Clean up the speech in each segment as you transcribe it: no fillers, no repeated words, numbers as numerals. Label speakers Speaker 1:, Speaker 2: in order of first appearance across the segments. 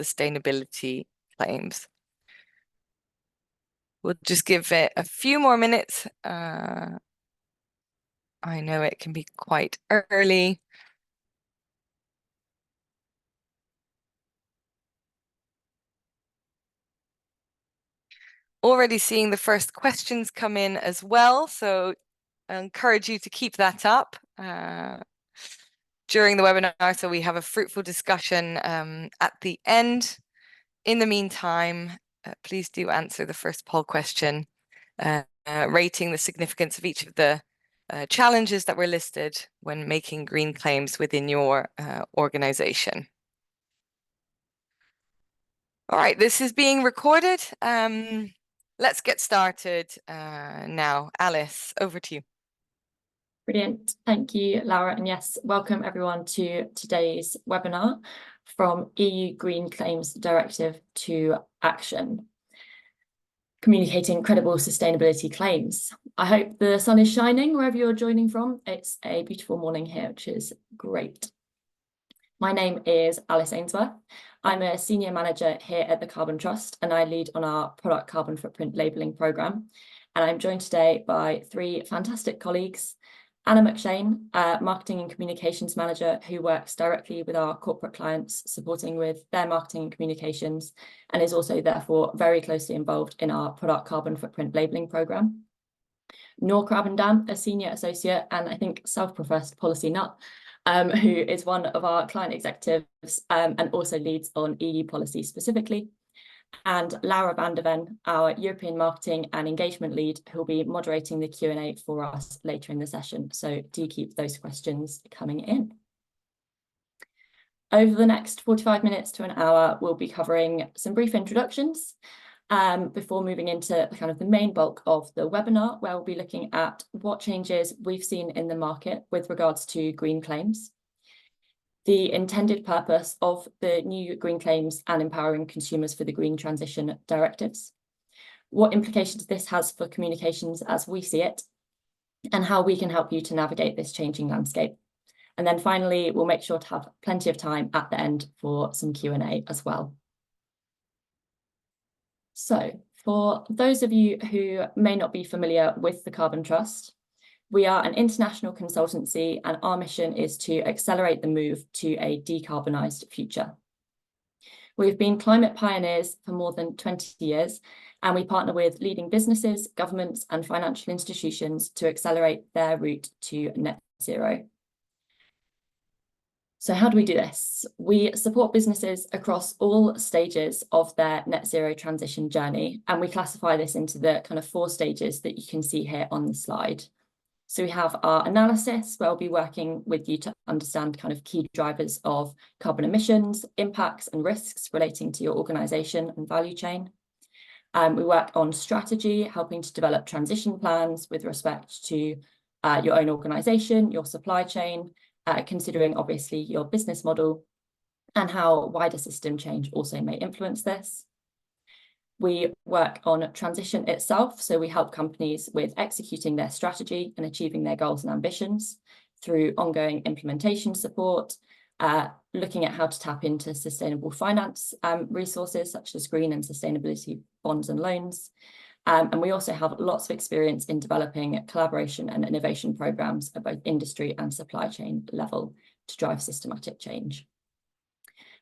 Speaker 1: sustainability claims. We'll just give it a few more minutes. I know it can be quite early. Already seeing the first questions come in as well, so I encourage you to keep that up during the webinar, so we have a fruitful discussion at the end. In the meantime, please do answer the first poll question, rating the significance of each of the challenges that were listed when making green claims within your organization. All right, this is being recorded. Let's get started now. Alice, over to you.
Speaker 2: Brilliant. Thank you, Laura. And yes, welcome everyone to today's webinar, From EU Green Claims Directive to Action, communicating credible sustainability claims. I hope the sun is shining wherever you're joining from. It's a beautiful morning here, which is great. My name is Alice Ainsworth. I'm a senior manager here at the Carbon Trust, and I lead on our product carbon footprint labelling programme. And I'm joined today by three fantastic colleagues: Anna McShane, Marketing and Communications Manager, who works directly with our corporate clients, supporting with their marketing and communications, and is also therefore very closely involved in our product carbon footprint labelling programme. Noor Krabendam, a Senior Associate and I think self-professed policy nut, who is one of our client executives and also leads on EU policy specifically. And Laura van der Ven, our European Marketing and Engagement Lead, who will be moderating the Q&A for us later in the session. So do keep those questions coming in. Over the next 45 minutes to an hour, we'll be covering some brief introductions before moving into kind of the main bulk of the webinar, where we'll be looking at what changes we've seen in the market with regards to green claims, the intended purpose of the new green claims and empowering consumers for the green transition directives, what implications this has for communications as we see it, and how we can help you to navigate this changing landscape. And then finally, we'll make sure to have plenty of time at the end for some Q&A as well. So for those of you who may not be familiar with the Carbon Trust, we are an international consultancy, and our mission is to accelerate the move to a decarbonised future. We've been climate pioneers for more than 20 years, and we partner with leading businesses, governments, and financial institutions to accelerate their route to net zero. So how do we do this? We support businesses across all stages of their net zero transition journey, and we classify this into the kind of 4 stages that you can see here on the slide. So we have our analysis, where we'll be working with you to understand kind of key drivers of carbon emissions, impacts and risks relating to your organisation and value chain. We work on strategy, helping to develop transition plans with respect to your own organisation, your supply chain, considering obviously your business model and how wider system change also may influence this. We work on transition itself, so we help companies with executing their strategy and achieving their goals and ambitions through ongoing implementation support, looking at how to tap into sustainable finance resources such as green and sustainability bonds and loans. And we also have lots of experience in developing collaboration and innovation programs at both industry and supply chain level to drive systematic change.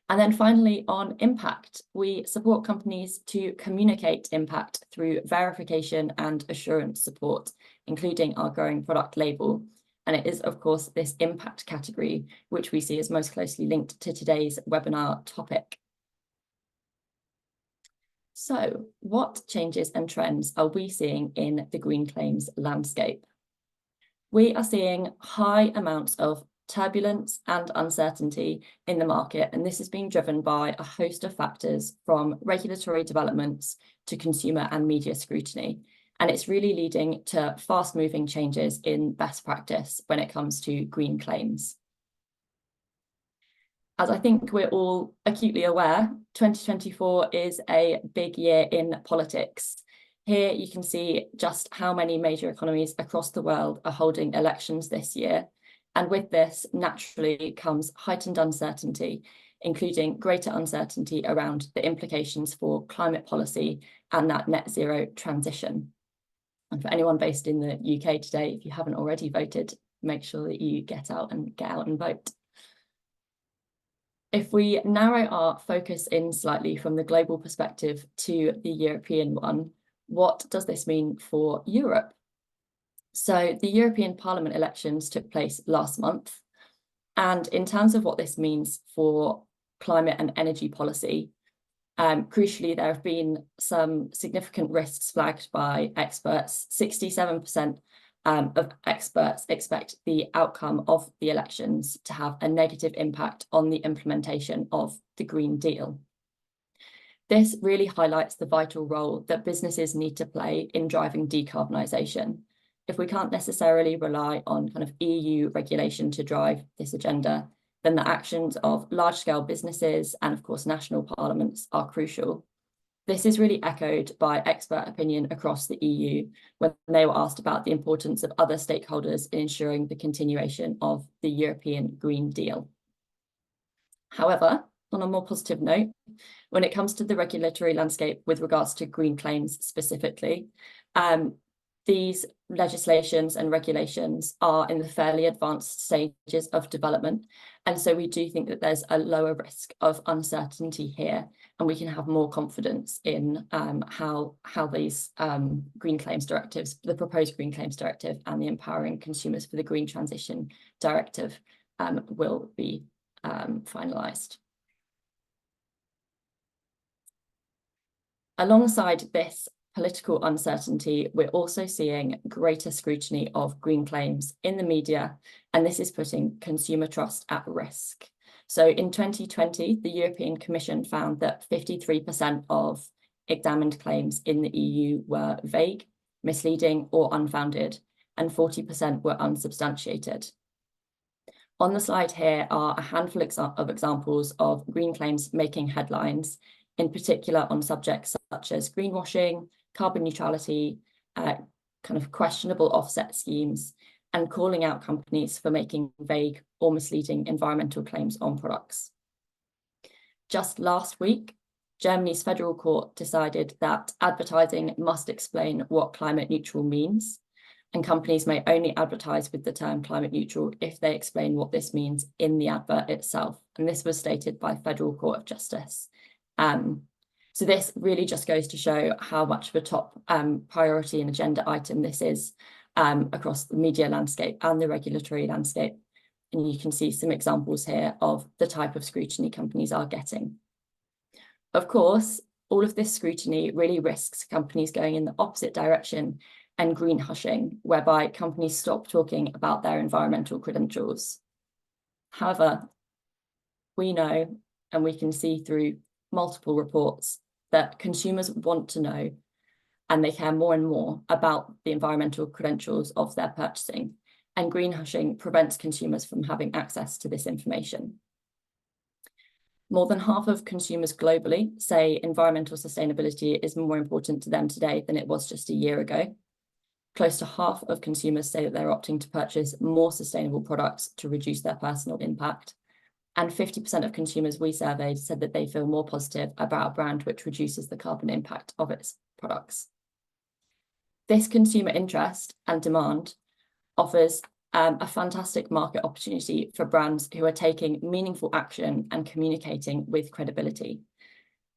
Speaker 2: And then finally, on impact, we support companies to communicate impact through verification and assurance support, including our growing product label. And it is, of course, this impact category, which we see as most closely linked to today's webinar topic. So what changes and trends are we seeing in the green claims landscape? We are seeing high amounts of turbulence and uncertainty in the market, and this is being driven by a host of factors, from regulatory developments to consumer and media scrutiny. And it's really leading to fast-moving changes in best practice when it comes to green claims. As I think we're all acutely aware, 2024 is a big year in politics. Here you can see just how many major economies across the world are holding elections this year. And with this, naturally, comes heightened uncertainty including greater uncertainty around the implications for climate policy and that net zero transition. And for anyone based in the UK today, if you haven't already voted, make sure that you get out and vote. If we narrow our focus in slightly from the global perspective to the European one, what does this mean for Europe? So the European Parliament elections took place last month. And in terms of what this means for climate and energy policy, crucially, there have been some significant risks flagged by experts. 67% of experts expect the outcome of the elections to have a negative impact on the implementation of the Green Deal. This really highlights the vital role that businesses need to play in driving decarbonisation. If we can't necessarily rely on kind of EU regulation to drive this agenda, then the actions of large-scale businesses and, of course, national parliaments are crucial. This is really echoed by expert opinion across the EU when they were asked about the importance of other stakeholders in ensuring the continuation of the European Green Deal. However, on a more positive note, when it comes to the regulatory landscape with regards to green claims specifically, these legislations and regulations are in the fairly advanced stages of development. And so we do think that there's a lower risk of uncertainty here, and we can have more confidence in how these green claims directives, the proposed green claims directive and the empowering consumers for the green transition directive will be finalised. Alongside this political uncertainty, we're also seeing greater scrutiny of green claims in the media, and this is putting consumer trust at risk. So in 2020, the European Commission found that 53% of examined claims in the EU were vague, misleading, or unfounded, and 40% were unsubstantiated. On the slide here are a handful of examples of green claims making headlines, in particular on subjects such as greenwashing, carbon neutrality, kind of questionable offset schemes, and calling out companies for making vague or misleading environmental claims on products. Just last week, Germany's federal court decided that advertising must explain what climate neutral means, and companies may only advertise with the term climate neutral if they explain what this means in the advert itself. And this was stated by Federal Court of Justice. So this really just goes to show how much of a top priority and agenda item this is across the media landscape and the regulatory landscape. And you can see some examples here of the type of scrutiny companies are getting. Of course, all of this scrutiny really risks companies going in the opposite direction and green hushing, whereby companies stop talking about their environmental credentials. However, we know, and we can see through multiple reports, that consumers want to know, and they care more and more about the environmental credentials of their purchasing, and green hushing prevents consumers from having access to this information. More than half of consumers globally say environmental sustainability is more important to them today than it was just a year ago. Close to half of consumers say that they're opting to purchase more sustainable products to reduce their personal impact. And 50% of consumers we surveyed said that they feel more positive about a brand which reduces the carbon impact of its products. This consumer interest and demand offers a fantastic market opportunity for brands who are taking meaningful action and communicating with credibility.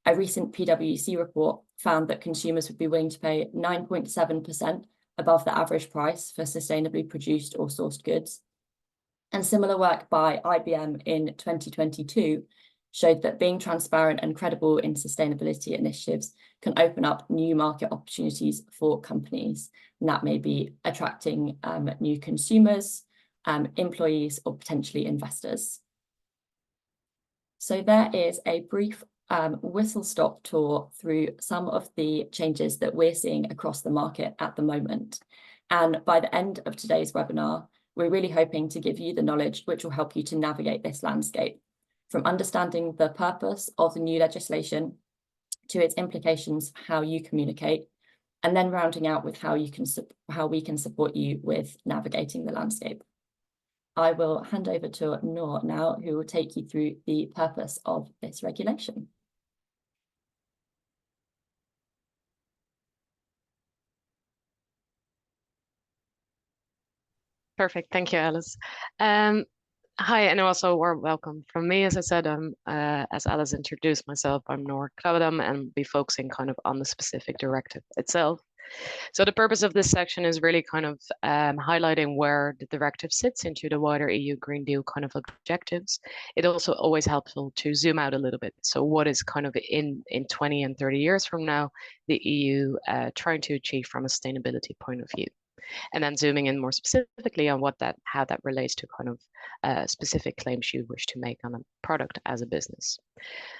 Speaker 2: A recent PwC report found that consumers would be willing to pay 9.7% above the average price for sustainably produced or sourced goods. And similar work by IBM in 2022 showed that being transparent and credible in sustainability initiatives can open up new market opportunities for companies. And that may be attracting new consumers, employees, or potentially investors. So there is a brief whistle-stop tour through some of the changes that we're seeing across the market at the moment. And by the end of today's webinar, we're really hoping to give you the knowledge which will help you to navigate this landscape, from understanding the purpose of the new legislation to its implications for how you communicate, and then rounding out with how we can support you with navigating the landscape. I will hand over to Noor now, who will take you through the purpose of this regulation.
Speaker 3: Perfect. Thank you, Alice. Hi, and also a warm welcome from me. As I said, as Alice introduced myself, I'm Noor Krabbedam and be focusing kind of on the specific directive itself. So the purpose of this section is really kind of highlighting where the directive sits into the wider EU Green Deal kind of objectives. It also always helpful to zoom out a little bit. So what is kind of in 20 and 30 years from now, the EU trying to achieve from a sustainability point of view? And then zooming in more specifically on how that relates to kind of specific claims you wish to make on a product as a business.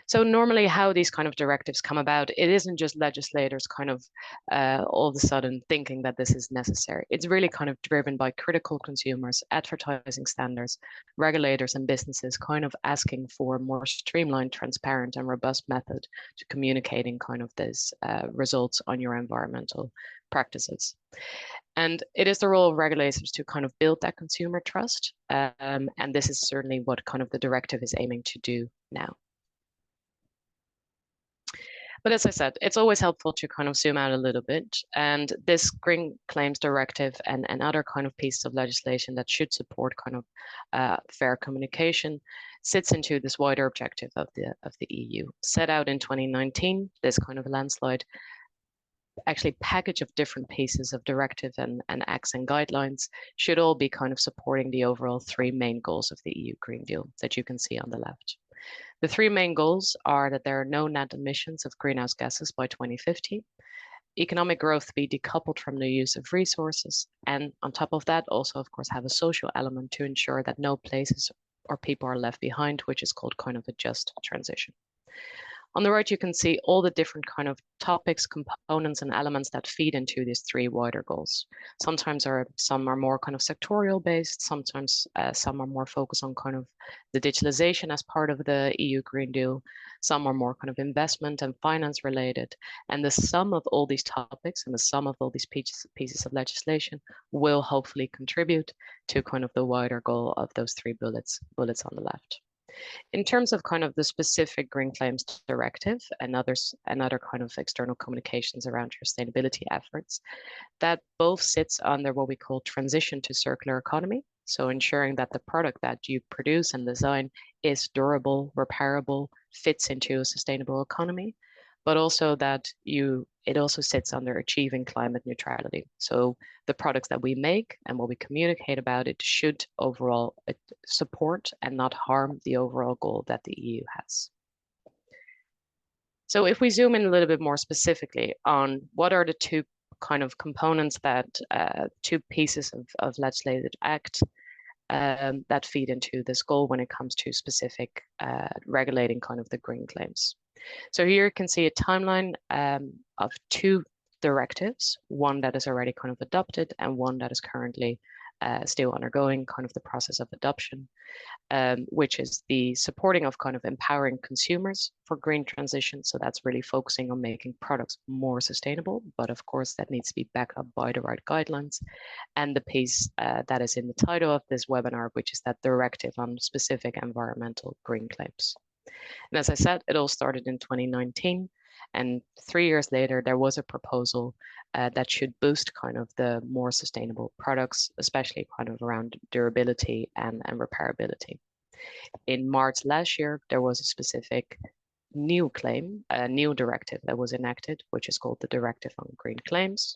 Speaker 3: So normally how these kind of directives come about, it isn't just legislators kind of all of a sudden thinking that this is necessary. It's really kind of driven by critical consumers, advertising standards, regulators and businesses kind of asking for a more streamlined, transparent and robust method to communicating kind of these results on your environmental practices. And it is the role of regulators to kind of build that consumer trust. And this is certainly what kind of the directive is aiming to do now. But as I said, it's always helpful to kind of zoom out a little bit. And this Green Claims Directive and other kind of pieces of legislation that should support kind of fair communication sits into this wider objective of the EU. Set out in 2019, this kind of landslide actually package of different pieces of directive and acts and guidelines should all be kind of supporting the overall three main goals of the EU Green Deal that you can see on the left. The three main goals are that there are no net emissions of greenhouse gases by 2050, economic growth be decoupled from the use of resources, and on top of that also of course have a social element to ensure that no places or people are left behind, which is called kind of a just transition. On the right, you can see all the different kind of topics, components, and elements that feed into these three wider goals. Sometimes some are more kind of sectorial based. Sometimes some are more focused on kind of the digitalization as part of the EU Green Deal. Some are more kind of investment and finance related. And the sum of all these topics and the sum of all these pieces of legislation will hopefully contribute to kind of the wider goal of those three bullets on the left. In terms of kind of the specific Green Claims Directive and other kind of external communications around your sustainability efforts, that both sits under what we call transition to circular economy. So ensuring that the product that you produce and design is durable, repairable, fits into a sustainable economy, but also that it also sits under achieving climate neutrality. So the products that we make and what we communicate about it should overall support and not harm the overall goal that the EU has. So if we zoom in a little bit more specifically on what are the two kind of components that two pieces of legislative act that feed into this goal when it comes to specific regulating kind of the green claims. So here you can see a timeline of two directives, one that is already kind of adopted and one that is currently still undergoing kind of the process of adoption, which is the supporting of kind of empowering consumers for green transition. So that's really focusing on making products more sustainable, but of course that needs to be backed up by the right guidelines. And the piece that is in the title of this webinar, which is that directive on specific environmental green claims. And as I said, it all started in 2019. And 3 years later, there was a proposal that should boost kind of the more sustainable products, especially kind of around durability and repairability. In March last year, there was a specific new claim, a new directive that was enacted, which is called the Directive on Green Claims.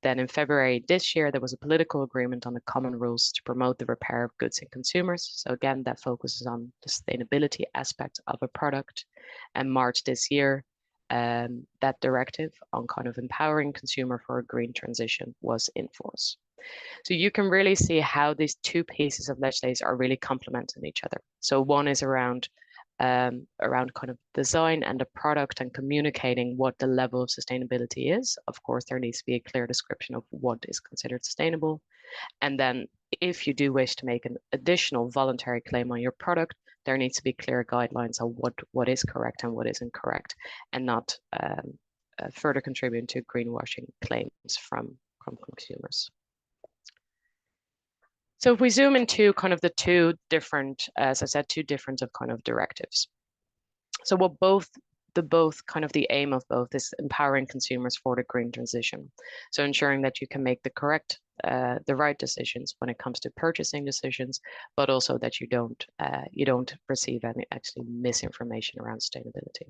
Speaker 3: Then in February this year, there was a political agreement on the common rules to promote the repair of goods and consumers. So again, that focuses on the sustainability aspect of a product. And March this year, that directive on kind of empowering consumer for a green transition was in force. So you can really see how these two pieces of legislation are really complementing each other. So one is around kind of design and the product and communicating what the level of sustainability is. Of course, there needs to be a clear description of what is considered sustainable. And then if you do wish to make an additional voluntary claim on your product, there needs to be clear guidelines on what is correct and what isn't correct, and not further contribute to greenwashing claims from consumers. So if we zoom into kind of the two different, as I said, two different of kind of directives. So what both kind of the aim of both is empowering consumers for the green transition. So ensuring that you can make the correct, the right decisions when it comes to purchasing decisions, but also that you don't receive any actually misinformation around sustainability.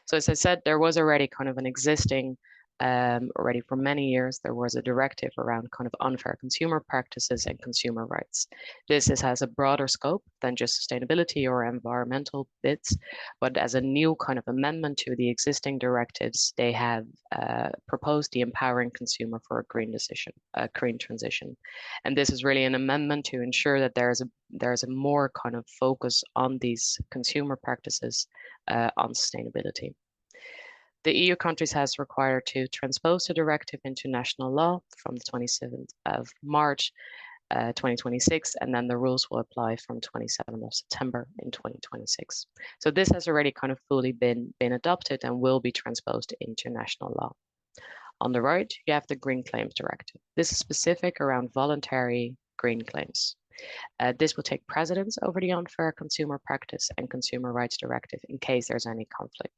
Speaker 3: So as I said, there was already kind of an existing, already for many years, there was a directive around kind of unfair consumer practices and consumer rights. This has a broader scope than just sustainability or environmental bits, but as a new kind of amendment to the existing directives, they have proposed the empowering consumer for a green decision, a green transition. And this is really an amendment to ensure that there's a more kind of focus on these consumer practices on sustainability. The EU countries has required to transpose the directive into national law from the 27th of March 2026, and then the rules will apply from 27th of September in 2026. So this has already kind of fully been adopted and will be transposed into national law. On the right, you have the Green Claims Directive. This is specific around voluntary green claims. This will take precedence over the Unfair Consumer Practice and Consumer Rights Directive in case there's any conflict.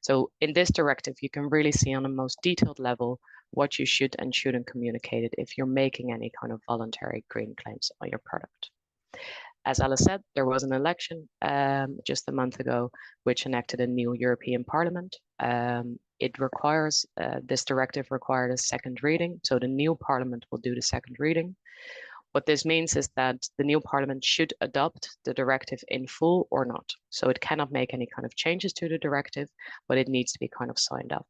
Speaker 3: So in this directive, you can really see on a most detailed level what you should and shouldn't communicate it if you're making any kind of voluntary green claims on your product. As Alice said, there was an election just a month ago, which enacted a new European Parliament. It requires, this directive required a second reading. So the new Parliament will do the second reading. What this means is that the new Parliament should adopt the directive in full or not. So it cannot make any kind of changes to the directive, but it needs to be kind of signed up.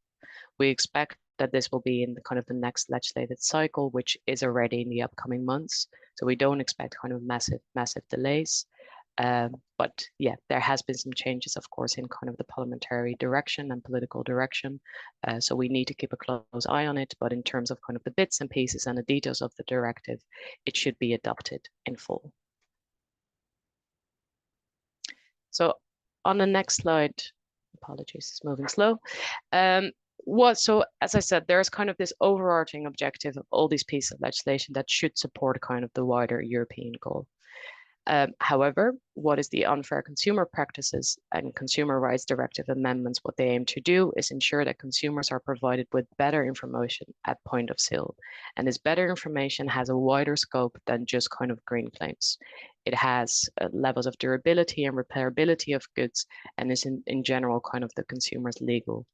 Speaker 3: We expect that this will be in the kind of the next legislative cycle, which is already in the upcoming months. So we don't expect kind of massive delays. But yeah, there has been some changes, of course, in kind of the parliamentary direction and political direction. So we need to keep a close eye on it. But in terms of kind of the bits and pieces and the details of the directive, it should be adopted in full. So on the next slide, apologies, it's moving slow. So as I said, there's kind of this overarching objective of all these pieces of legislation that should support kind of the wider European goal. However, what is the Unfair Consumer Practices and Consumer Rights Directive amendments? What they aim to do is ensure that consumers are provided with better information at point of sale. And this better information has a wider scope than just kind of green claims. It has levels of durability and repairability of goods, and is in general kind of the consumer's legal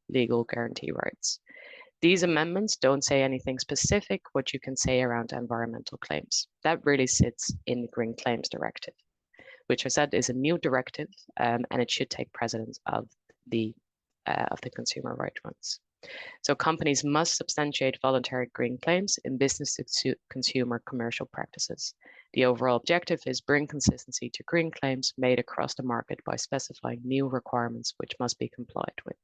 Speaker 3: guarantee rights. These amendments don't say anything specific what you can say around environmental claims. That really sits in the Green Claims Directive, which I said is a new directive, and it should take precedence of the consumer right ones. So companies must substantiate voluntary green claims in business to consumer commercial practices. The overall objective is bring consistency to green claims made across the market by specifying new requirements which must be complied with.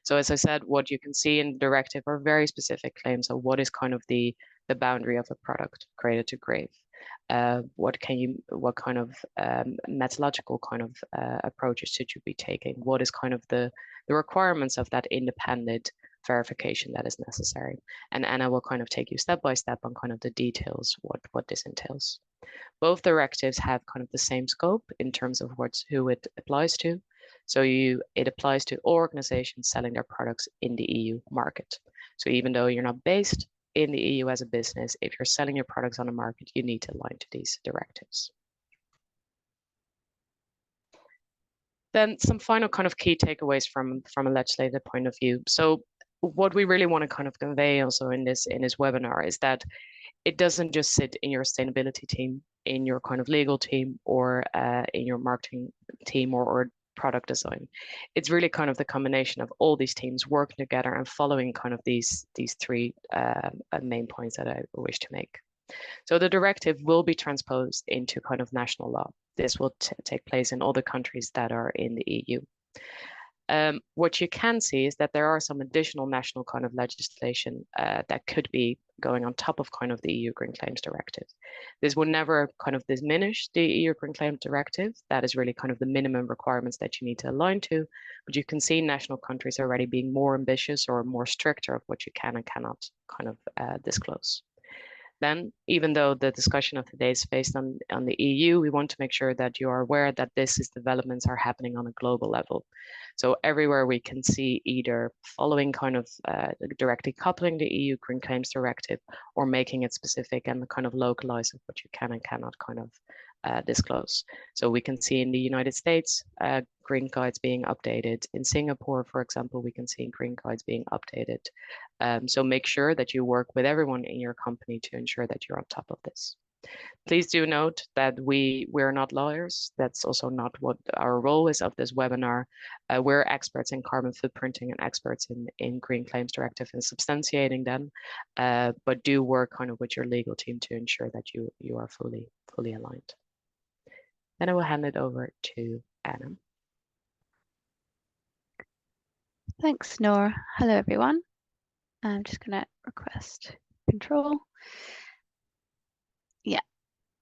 Speaker 3: So as I said, what you can see in the directive are very specific claims of what is kind of the boundary of a product, cradle to grave. What kind of methodological kind of approaches should you be taking? What is kind of the requirements of that independent verification that is necessary? And Anna will kind of take you step by step on kind of the details, what this entails. Both directives have kind of the same scope in terms of who it applies to. So it applies to all organizations selling their products in the EU market. So even though you're not based in the EU as a business, if you're selling your products on a market, you need to align to these directives. Then some final kind of key takeaways from a legislative point of view. So what we really want to kind of convey also in this webinar is that it doesn't just sit in your sustainability team, in your kind of legal team, or in your marketing team or product design. It's really kind of the combination of all these teams working together and following kind of these three main points that I wish to make. So the directive will be transposed into kind of national law. This will take place in all the countries that are in the EU. What you can see is that there are some additional national kind of legislation that could be going on top of kind of the EU Green Claims Directive. This will never kind of diminish the EU Green Claims Directive. That is really kind of the minimum requirements that you need to align to. But you can see national countries already being more ambitious or more stricter of what you can and cannot kind of disclose. then, even though the discussion of today is based on the EU, we want to make sure that you are aware that these developments are happening on a global level. So everywhere we can see either following kind of directly coupling the EU Green Claims Directive or making it specific and kind of localizing what you can and cannot kind of disclose. So we can see in the United States, green guides being updated. In Singapore, for example, we can see green guides being updated. So make sure that you work with everyone in your company to ensure that you're on top of this. Please do note that we're not lawyers. That's also not what our role is of this webinar. We're experts in carbon footprinting and experts in Green Claims Directive and substantiating them, but do work kind of with your legal team to ensure that you are fully aligned. Then I will hand it over to Anna.
Speaker 4: Thanks, Noor. Hello, everyone. I'm just going to request control. Yeah.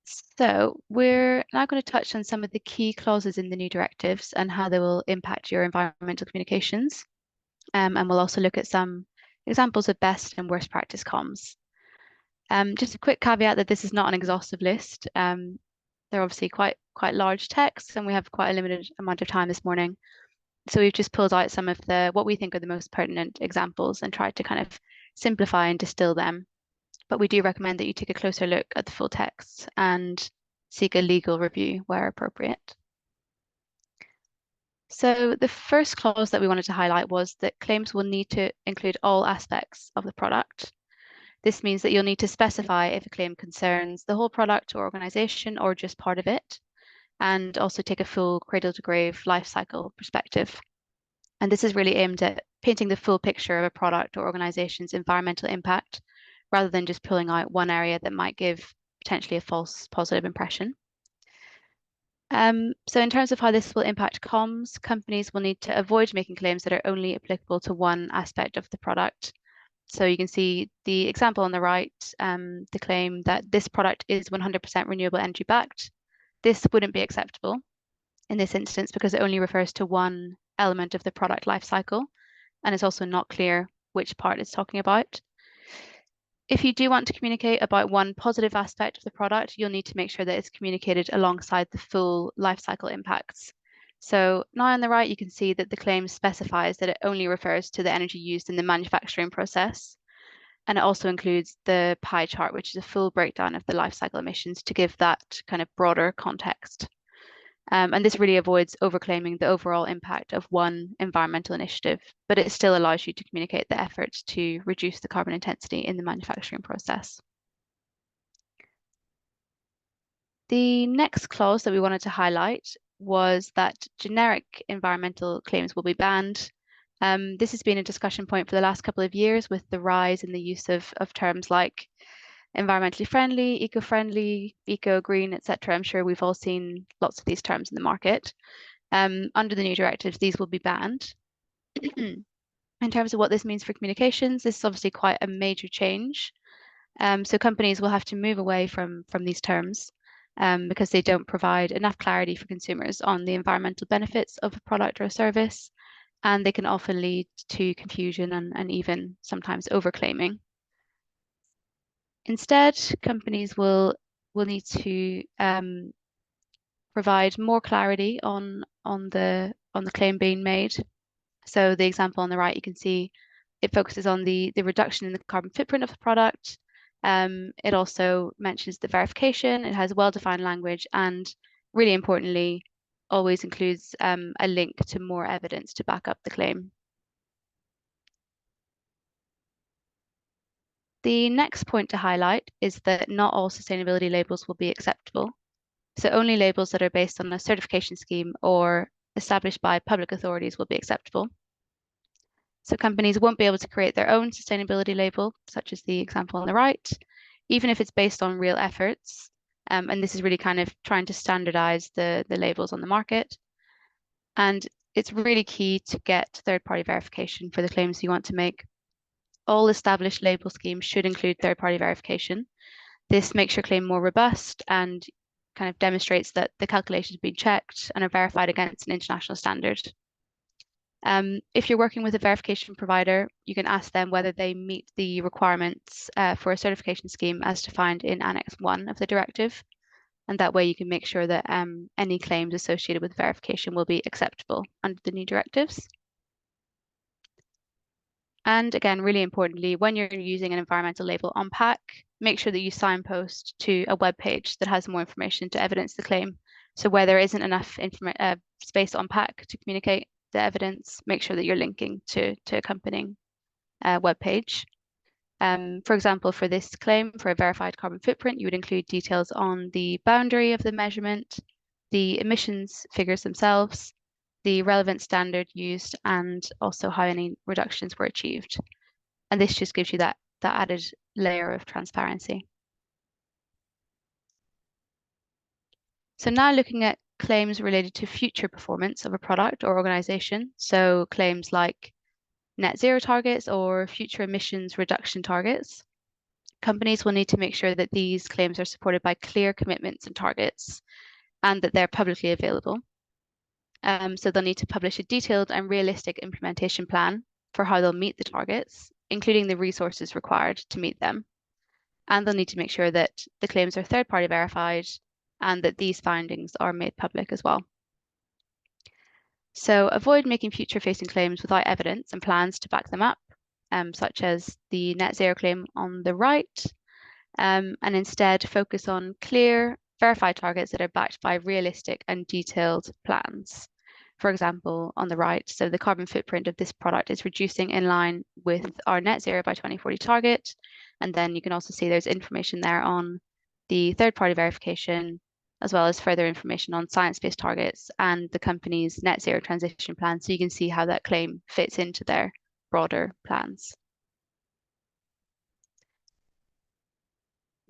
Speaker 4: So we're now going to touch on some of the key clauses in the new directives and how they will impact your environmental communications. And we'll also look at some examples of best and worst practice comms. Just a quick caveat that this is not an exhaustive list. They're obviously quite large texts, and we have quite a limited amount of time this morning. So we've just pulled out some of what we think are the most pertinent examples and tried to kind of simplify and distill them. But we do recommend that you take a closer look at the full text and seek a legal review where appropriate. So the first clause that we wanted to highlight was that claims will need to include all aspects of the product. This means that you'll need to specify if a claim concerns the whole product or organization or just part of it, and also take a full cradle-to-grave life cycle perspective. And this is really aimed at painting the full picture of a product or organization's environmental impact, rather than just pulling out one area that might give potentially a false positive impression. So in terms of how this will impact comms, companies will need to avoid making claims that are only applicable to one aspect of the product. So you can see the example on the right, the claim that this product is 100% renewable energy backed. This wouldn't be acceptable in this instance because it only refers to one element of the product life cycle, and it's also not clear which part it's talking about. If you do want to communicate about one positive aspect of the product, you'll need to make sure that it's communicated alongside the full life cycle impacts. So now on the right, you can see that the claim specifies that it only refers to the energy used in the manufacturing process. And it also includes the pie chart, which is a full breakdown of the life cycle emissions to give that kind of broader context. And this really avoids overclaiming the overall impact of one environmental initiative, but it still allows you to communicate the efforts to reduce the carbon intensity in the manufacturing process. The next clause that we wanted to highlight was that generic environmental claims will be banned. This has been a discussion point for the last couple of years with the rise in the use of terms like environmentally friendly, eco-friendly, eco-green, etc. I'm sure we've all seen lots of these terms in the market. Under the new directives, these will be banned. In terms of what this means for communications, this is obviously quite a major change. So companies will have to move away from these terms because they don't provide enough clarity for consumers on the environmental benefits of a product or a service, and they can often lead to confusion and even sometimes overclaiming. Instead, companies will need to provide more clarity on the claim being made. So the example on the right, you can see it focuses on the reduction in the carbon footprint of the product. It also mentions the verification. It has well-defined language, and really importantly, always includes a link to more evidence to back up the claim. The next point to highlight is that not all sustainability labels will be acceptable. So only labels that are based on a certification scheme or established by public authorities will be acceptable. So companies won't be able to create their own sustainability label, such as the example on the right, even if it's based on real efforts. And this is really kind of trying to standardize the labels on the market. And it's really key to get third-party verification for the claims you want to make. All established label schemes should include third-party verification. This makes your claim more robust and kind of demonstrates that the calculations have been checked and are verified against an international standard. If you're working with a verification provider, you can ask them whether they meet the requirements for a certification scheme as defined in Annex 1 of the directive. And that way you can make sure that any claims associated with verification will be acceptable under the new directives. And again, really importantly, when you're using an environmental label on pack, make sure that you signpost to a web page that has more information to evidence the claim. So where there isn't enough space on pack to communicate the evidence, make sure that you're linking to accompanying web page. For example, for this claim for a verified carbon footprint, you would include details on the boundary of the measurement, the emissions figures themselves, the relevant standard used, and also how any reductions were achieved. And this just gives you that added layer of transparency. So now looking at claims related to future performance of a product or organization. So claims like net zero targets or future emissions reduction targets. Companies will need to make sure that these claims are supported by clear commitments and targets and that they're publicly available. So they'll need to publish a detailed and realistic implementation plan for how they'll meet the targets, including the resources required to meet them. And they'll need to make sure that the claims are third-party verified and that these findings are made public as well. So avoid making future-facing claims without evidence and plans to back them up, such as the net zero claim on the right, and instead focus on clear, verified targets that are backed by realistic and detailed plans. For example, on the right, so the carbon footprint of this product is reducing in line with our net zero by 2040 target. And then you can also see there's information there on the third-party verification, as well as further information on science-based targets and the company's net zero transition plan. So you can see how that claim fits into their broader plans.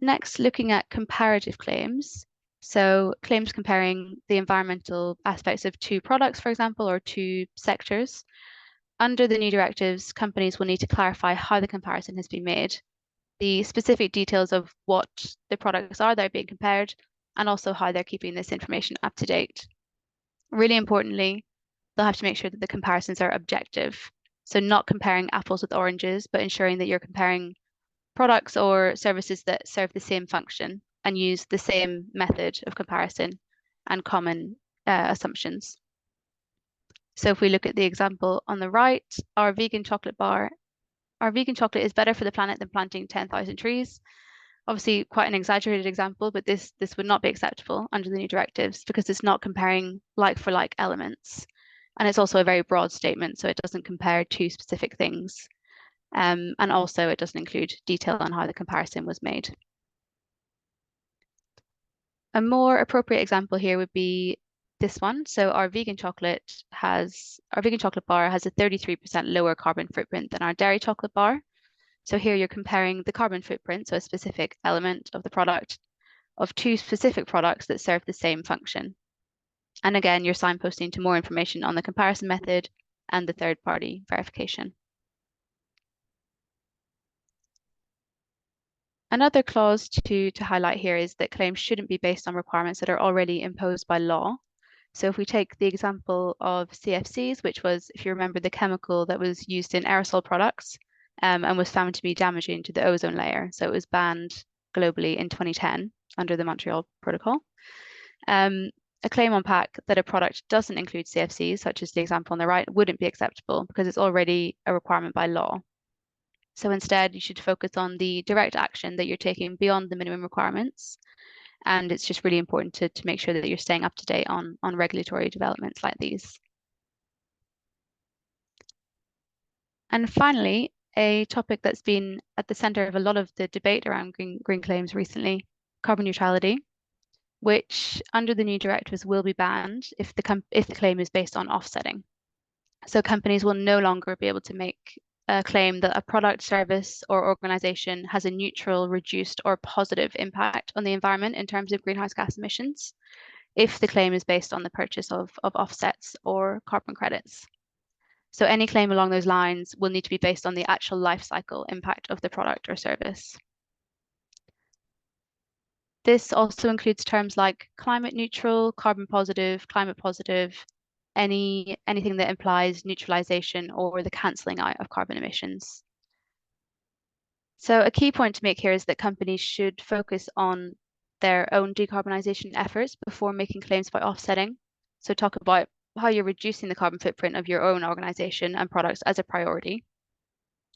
Speaker 4: Next, looking at comparative claims. So claims comparing the environmental aspects of two products, for example, or two sectors. Under the new directives, companies will need to clarify how the comparison has been made, the specific details of what the products are that are being compared, and also how they're keeping this information up to date. Really importantly, they'll have to make sure that the comparisons are objective. So not comparing apples with oranges, but ensuring that you're comparing products or services that serve the same function and use the same method of comparison and common assumptions. So if we look at the example on the right, our vegan chocolate is better for the planet than planting 10,000 trees. Obviously quite an exaggerated example, but this would not be acceptable under the new directives because it's not comparing like for like elements. And it's also a very broad statement, so it doesn't compare two specific things. And also it doesn't include detail on how the comparison was made. A more appropriate example here would be this one. So our vegan chocolate bar has a 33% lower carbon footprint than our dairy chocolate bar. So here you're comparing the carbon footprint, so a specific element of the product, of two specific products that serve the same function. And again, you're signposting to more information on the comparison method and the third-party verification. Another clause to highlight here is that claims shouldn't be based on requirements that are already imposed by law. So if we take the example of CFCs, which was, if you remember, the chemical that was used in aerosol products and was found to be damaging to the ozone layer. So it was banned globally in 2010 under the Montreal Protocol. A claim on pack that a product doesn't include CFCs, such as the example on the right, wouldn't be acceptable because it's already a requirement by law. So instead, you should focus on the direct action that you're taking beyond the minimum requirements. And it's just really important to make sure that you're staying up to date on regulatory developments like these. And finally, a topic that's been at the center of a lot of the debate around green claims recently, carbon neutrality, which under the new directives will be banned if the claim is based on offsetting. So companies will no longer be able to make a claim that a product, service, or organization has a neutral, reduced, or positive impact on the environment in terms of greenhouse gas emissions, if the claim is based on the purchase of offsets or carbon credits. So any claim along those lines will need to be based on the actual life cycle impact of the product or service. This also includes terms like climate neutral, carbon positive, climate positive, anything that implies neutralization or the cancelling out of carbon emissions. So a key point to make here is that companies should focus on their own decarbonisation efforts before making claims about offsetting. So talk about how you're reducing the carbon footprint of your own organisation and products as a priority.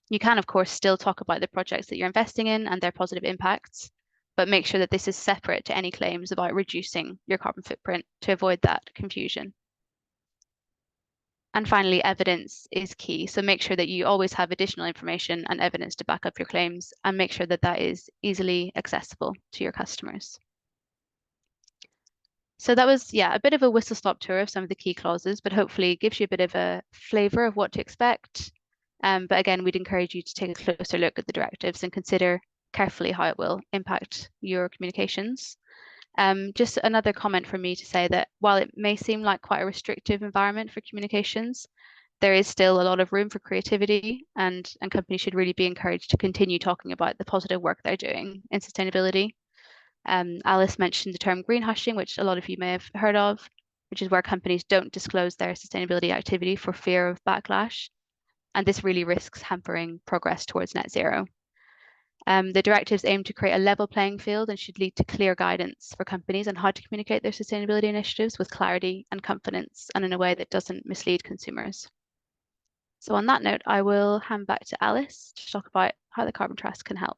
Speaker 4: You can, of course, still talk about the projects that you're investing in and their positive impacts, but make sure that this is separate to any claims about reducing your carbon footprint to avoid that confusion. And finally, evidence is key. So make sure that you always have additional information and evidence to back up your claims, and make sure that that is easily accessible to your customers. So that was, yeah, a bit of a whistle-stop tour of some of the key clauses, but hopefully gives you a bit of a flavour of what to expect. But again, we'd encourage you to take a closer look at the directives and consider carefully how it will impact your communications. Just another comment from me to say that while it may seem like quite a restrictive environment for communications, there is still a lot of room for creativity, and companies should really be encouraged to continue talking about the positive work they're doing in sustainability. Alice mentioned the term greenwashing, which a lot of you may have heard of, which is where companies don't disclose their sustainability activity for fear of backlash. And this really risks hampering progress towards net zero. The directives aim to create a level playing field and should lead to clear guidance for companies on how to communicate their sustainability initiatives with clarity and confidence, and in a way that doesn't mislead consumers. So on that note, I will hand back to Alice to talk about how the Carbon Trust can help.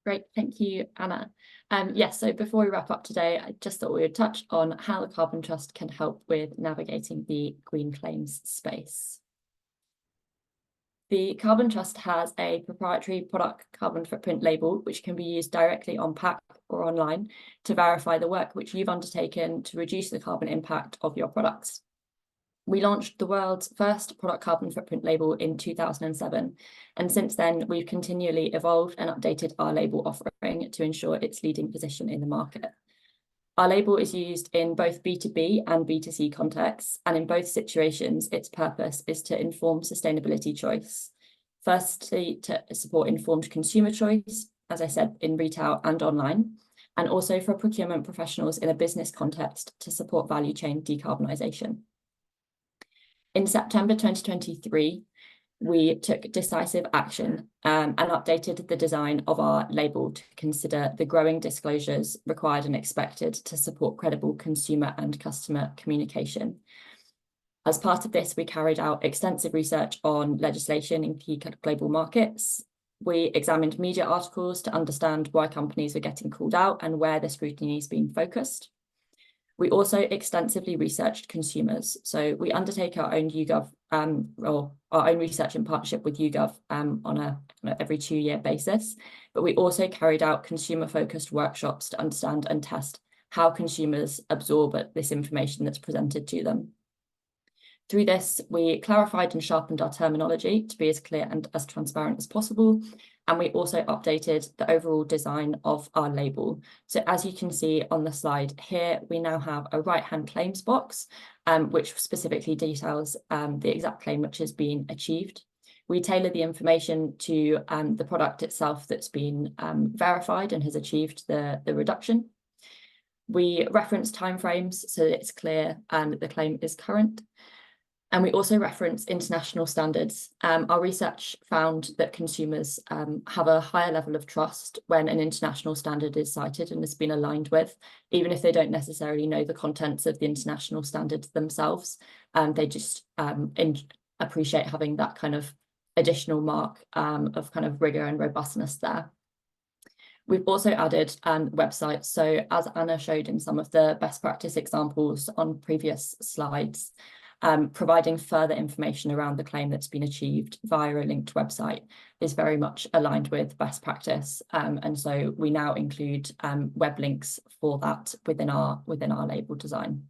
Speaker 2: Great, thank you, Anna. Yes, so before we wrap up today, I just thought we would touch on how the Carbon Trust can help with navigating the green claims space. The Carbon Trust has a proprietary product carbon footprint label, which can be used directly on pack or online to verify the work which you've undertaken to reduce the carbon impact of your products. We launched the world's first product carbon footprint label in 2007, and since then we've continually evolved and updated our label offering to ensure its leading position in the market. Our label is used in both B2B and B2C contexts, and in both situations its purpose is to inform sustainability choice. Firstly, to support informed consumer choice, as I said, in retail and online, and also for procurement professionals in a business context to support value chain decarbonisation. In September 2023, we took decisive action and updated the design of our label to consider the growing disclosures required and expected to support credible consumer and customer communication. As part of this, we carried out extensive research on legislation in key global markets. We examined media articles to understand why companies were getting called out and where the scrutiny is being focused. We also extensively researched consumers. So we undertake our own YouGov or our own research in partnership with YouGov on a every 2-year basis. But we also carried out consumer-focused workshops to understand and test how consumers absorb this information that's presented to them. Through this, we clarified and sharpened our terminology to be as clear and as transparent as possible. And we also updated the overall design of our label. So as you can see on the slide here, we now have a right-hand claims box, which specifically details the exact claim which has been achieved. We tailor the information to the product itself that's been verified and has achieved the reduction. We reference timeframes so that it's clear that the claim is current. And we also reference international standards. Our research found that consumers have a higher level of trust when an international standard is cited and has been aligned with, even if they don't necessarily know the contents of the international standards themselves. They just appreciate having that kind of additional mark of kind of rigor and robustness there. We've also added websites. So as Anna showed in some of the best practice examples on previous slides, providing further information around the claim that's been achieved via a linked website is very much aligned with best practice. And so we now include web links for that within our label design.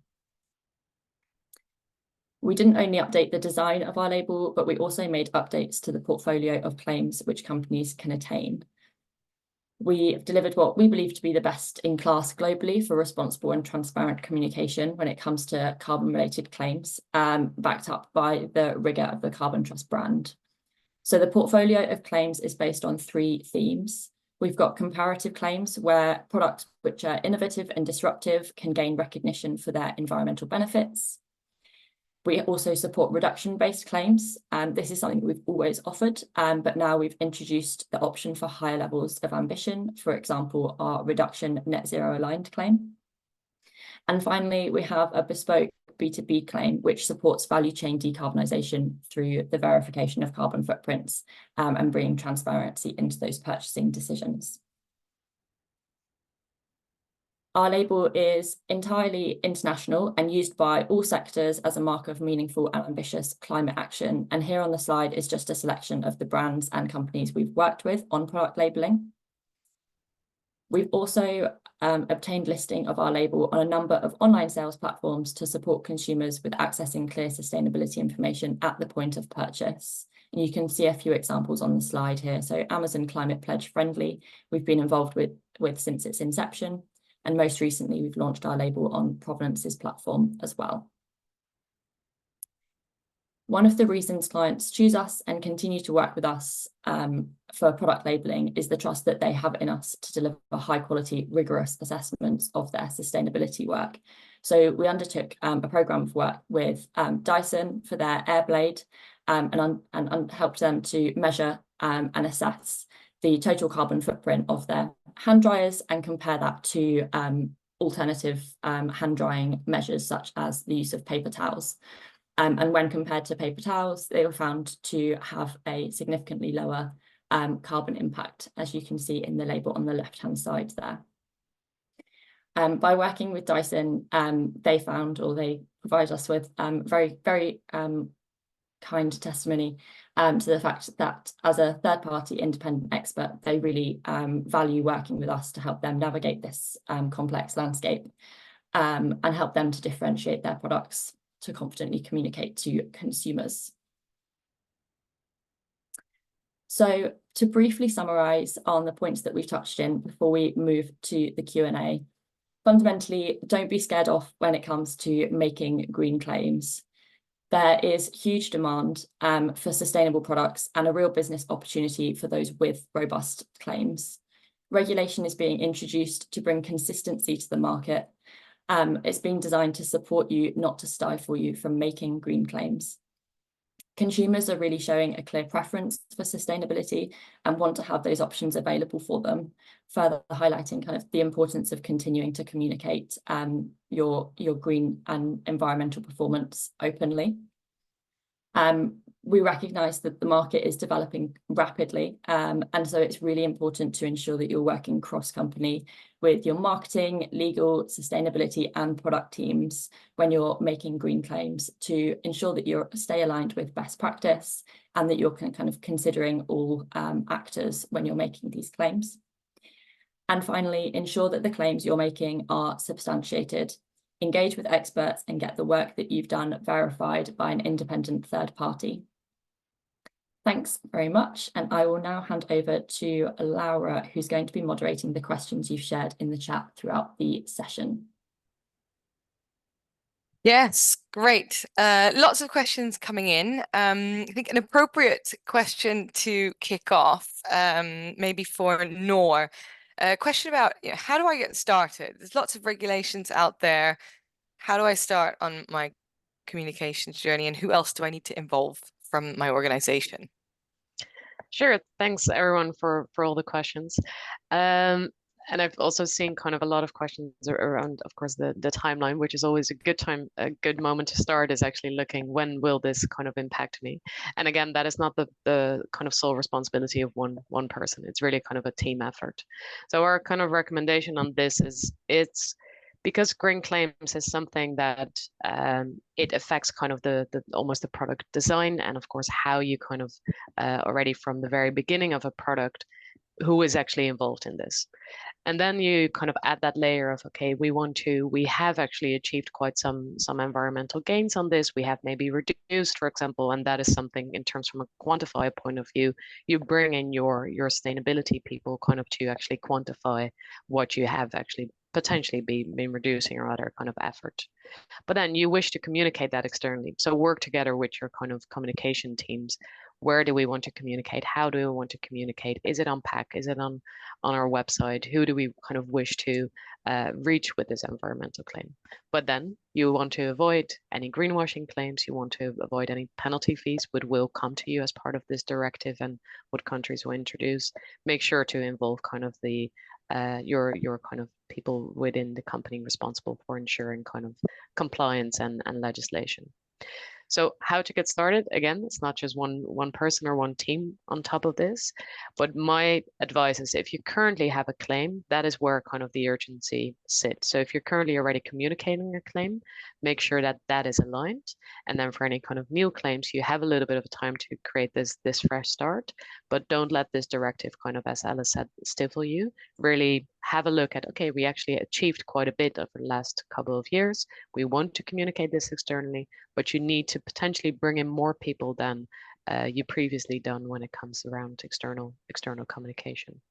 Speaker 2: We didn't only update the design of our label, but we also made updates to the portfolio of claims which companies can attain. We've delivered what we believe to be the best in class globally for responsible and transparent communication when it comes to carbon-related claims, backed up by the rigour of the Carbon Trust brand. So the portfolio of claims is based on 3 themes. We've got comparative claims where products which are innovative and disruptive can gain recognition for their environmental benefits. We also support reduction-based claims. This is something that we've always offered, but now we've introduced the option for higher levels of ambition, for example, our reduction net zero aligned claim. And finally, we have a bespoke B2B claim, which supports value chain decarbonisation through the verification of carbon footprints and bringing transparency into those purchasing decisions. Our label is entirely international and used by all sectors as a mark of meaningful and ambitious climate action. And here on the slide is just a selection of the brands and companies we've worked with on product labelling. We've also obtained listing of our label on a number of online sales platforms to support consumers with accessing clear sustainability information at the point of purchase. And you can see a few examples on the slide here. So Amazon Climate Pledge Friendly, we've been involved with since its inception. And most recently, we've launched our label on Provenance's platform as well. One of the reasons clients choose us and continue to work with us for product labelling is the trust that they have in us to deliver high quality, rigorous assessments of their sustainability work. So we undertook a programme of work with Dyson for their Airblade and helped them to measure and assess the total carbon footprint of their hand dryers and compare that to alternative hand drying measures such as the use of paper towels. And when compared to paper towels, they were found to have a significantly lower carbon impact, as you can see in the label on the left-hand side there. By working with Dyson, they provided us with very, very kind testimony to the fact that as a third-party independent expert, they really value working with us to help them navigate this complex landscape and help them to differentiate their products to confidently communicate to consumers. So to briefly summarise on the points that we've touched in before we move to the Q&A, fundamentally, don't be scared off when it comes to making green claims. There is huge demand for sustainable products and a real business opportunity for those with robust claims. Regulation is being introduced to bring consistency to the market. It's being designed to support you, not to stifle you from making green claims. Consumers are really showing a clear preference for sustainability and want to have those options available for them, further highlighting kind of the importance of continuing to communicate your green and environmental performance openly. We recognise that the market is developing rapidly, and so it's really important to ensure that you're working cross-company with your marketing, legal, sustainability and product teams when you're making green claims to ensure that you stay aligned with best practice and that you're kind of considering all actors when you're making these claims. And finally, ensure that the claims you're making are substantiated. Engage with experts and get the work that you've done verified by an independent third party. Thanks very much. And I will now hand over to Laura, who's going to be moderating the questions you've shared in the chat throughout the session.
Speaker 1: Yes, great. Lots of questions coming in. I think an appropriate question to kick off, maybe for Noor, a question about how do I get started? There's lots of regulations out there. How do I start on my communications journey, and who else do I need to involve from my organization?
Speaker 3: Sure, thanks everyone for all the questions. And I've also seen kind of a lot of questions around, of course, the timeline, which is always a good moment to start is actually looking, when will this kind of impact me? And again, that is not the kind of sole responsibility of one person. It's really kind of a team effort. So our kind of recommendation on this is because green claims is something that it affects kind of almost the product design and of course how you kind of already from the very beginning of a product, who is actually involved in this. And then you kind of add that layer of, okay, we have actually achieved quite some environmental gains on this. We have maybe reduced, for example, and that is something in terms from a quantify point of view, you bring in your sustainability people kind of to actually quantify what you have actually potentially been reducing or other kind of effort. But then you wish to communicate that externally. So work together with your kind of communication teams Where do we want to communicate? How do we want to communicate? Is it on pack? Is it on our website? Who do we kind of wish to reach with this environmental claim? But then you want to avoid any greenwashing claims. You want to avoid any penalty fees, which will come to you as part of this directive and what countries will introduce. Make sure to involve kind of the your kind of people within the company responsible for ensuring kind of compliance and legislation. So how to get started? Again, it's not just one person or one team on top of this, but my advice is if you currently have a claim, that is where kind of the urgency sits. So if you're currently already communicating a claim, make sure that that is aligned. And then for any kind of new claims, you have a little bit of time to create this fresh start, but don't let this directive kind of, as Alice said, stifle you. Really have a look at, okay, we actually achieved quite a bit over the last couple of years. We want to communicate this externally, but you need to potentially bring in more people than you previously done when it comes around external communication.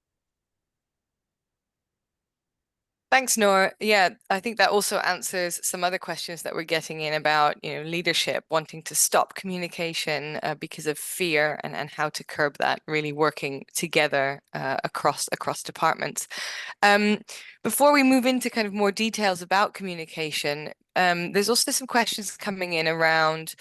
Speaker 1: Thanks, Noor. Yeah, I think that also answers some other questions that we're getting in about, leadership wanting to stop communication because of fear and how to curb that, really working together across departments. Before we move into kind of more details about communication, there's also some questions coming in around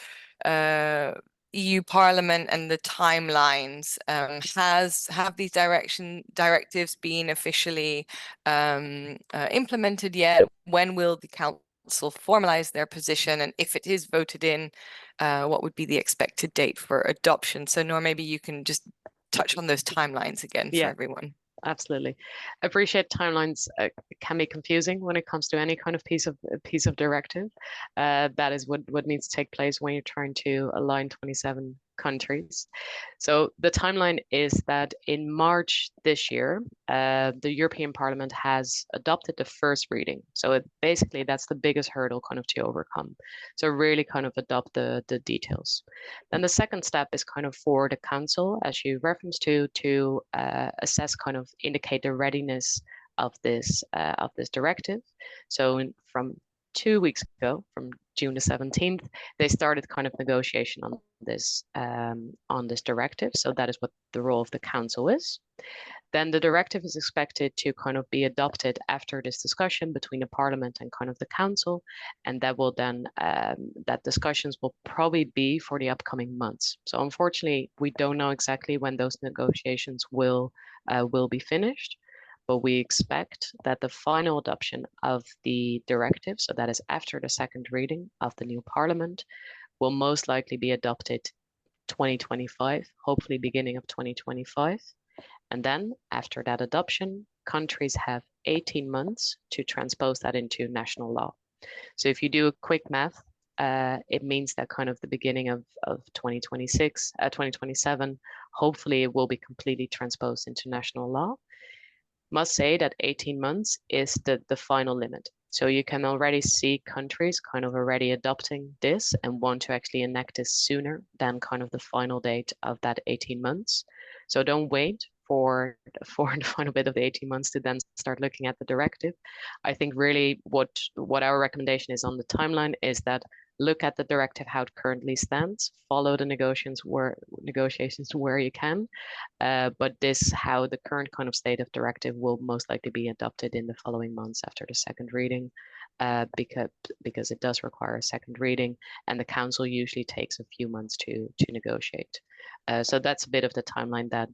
Speaker 1: EU Parliament and the timelines. Have these directives been officially implemented yet? When will the Council formalize their position? And if it is voted in, what would be the expected date for adoption? So Noor, maybe you can just touch on those timelines again for everyone.
Speaker 3: Absolutely. I appreciate timelines can be confusing when it comes to any kind of piece of directive. That is what needs to take place when you're trying to align 27 countries. So the timeline is that in March this year, the European Parliament has adopted the first reading. So basically that's the biggest hurdle kind of to overcome. So really kind of adopt the details. Then the second step is kind of for the Council, as you referenced to assess, kind of indicate the readiness of this directive. So from 2 weeks ago, from June the 17th, they started kind of negotiation on this directive. So that is what the role of the Council is. Then the directive is expected to kind of be adopted after this discussion between the Parliament and kind of the Council, and that will then that discussions will probably be for the upcoming months. So unfortunately, we don't know exactly when those negotiations will be finished. But we expect that the final adoption of the directive, so that is after the second reading of the new Parliament, will most likely be adopted 2025, hopefully beginning of 2025. And then after that adoption, countries have 18 months to transpose that into national law. So if you do a quick math, it means that kind of the beginning of 2026, 2027, hopefully it will be completely transposed into national law. Must say that 18 months is the final limit. So you can already see countries kind of already adopting this and want to actually enact this sooner than kind of the final date of that 18 months. So don't wait for the final bit of the 18 months to then start looking at the directive. I think really what our recommendation is on the timeline is that look at the directive, how it currently stands, follow the negotiations where you can, but how the current kind of state of directive will most likely be adopted in the following months after the second reading, because it does require a second reading, and the Council usually takes a few months to negotiate. So that's a bit of the timeline that